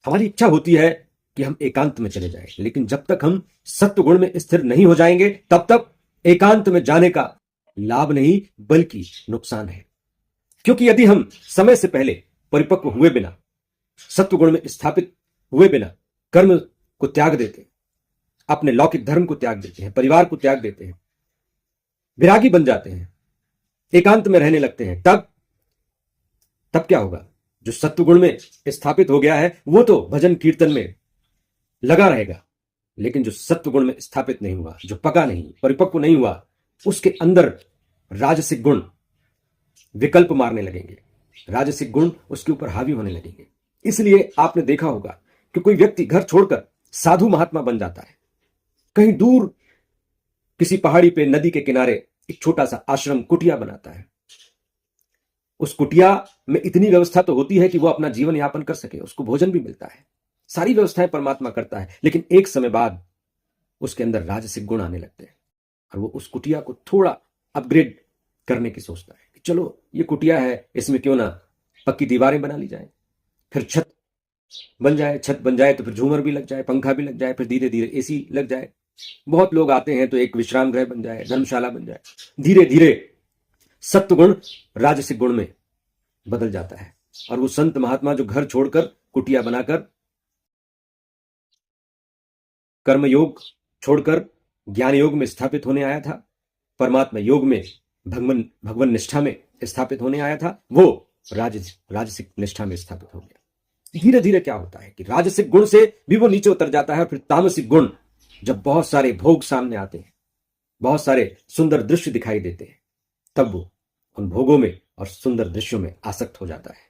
हमारी इच्छा होती है कि हम एकांत में चले जाएं, लेकिन जब तक हम सत्व गुण में स्थिर नहीं हो जाएंगे तब तक एकांत में जाने का लाभ नहीं बल्कि नुकसान है। क्योंकि यदि हम समय से पहले परिपक्व हुए बिना, सत्व गुण में स्थापित हुए बिना कर्म को त्याग देते हैं, अपने लौकिक धर्म को त्याग देते हैं, परिवार को त्याग देते हैं, विरागी बन जाते हैं, एकांत में रहने लगते हैं, तब क्या होगा? जो सत्व गुण में स्थापित हो गया है वो तो भजन कीर्तन में लगा रहेगा, लेकिन जो सत्व गुण में स्थापित नहीं हुआ, जो पका नहीं, परिपक्व नहीं हुआ, उसके अंदर राजसिक गुण विकल्प मारने लगेंगे, राजसिक गुण उसके ऊपर हावी होने लगेंगे। इसलिए आपने देखा होगा कि कोई व्यक्ति घर छोड़कर साधु महात्मा बन जाता है, कहीं दूर किसी पहाड़ी पे नदी के किनारे एक छोटा सा आश्रम कुटिया बनाता है। उस कुटिया में इतनी व्यवस्था तो होती है कि वो अपना जीवन यापन कर सके, उसको भोजन भी मिलता है, सारी व्यवस्थाएं परमात्मा करता है, लेकिन एक समय बाद उसके अंदर राजसिक गुण आने लगते हैं और वो उस कुटिया को थोड़ा अपग्रेड करने की सोचता है कि चलो ये कुटिया है, इसमें क्यों ना पक्की दीवारें बना ली जाए, फिर छत बन जाए तो फिर झूमर भी लग जाए, पंखा भी लग जाए, फिर धीरे धीरे एसी लग जाए, बहुत लोग आते हैं तो एक विश्राम गृह बन जाए, धर्मशाला बन जाए। धीरे धीरे सत्व गुण राजसिक गुण में बदल जाता है और वो संत महात्मा जो घर छोड़कर कुटिया बनाकर कर्मयोग छोड़कर ज्ञान योग में स्थापित होने आया था, परमात्मा योग में भगवान निष्ठा में स्थापित होने आया था, वो राजसिक निष्ठा में स्थापित हो गया। धीरे धीरे क्या होता है कि राजसिक गुण से भी वो नीचे उतर जाता है, फिर तामसिक गुण, जब बहुत सारे भोग सामने आते हैं, बहुत सारे सुंदर दृश्य दिखाई देते हैं, तब वो उन भोगों में और सुंदर दृश्यों में आसक्त हो जाता है।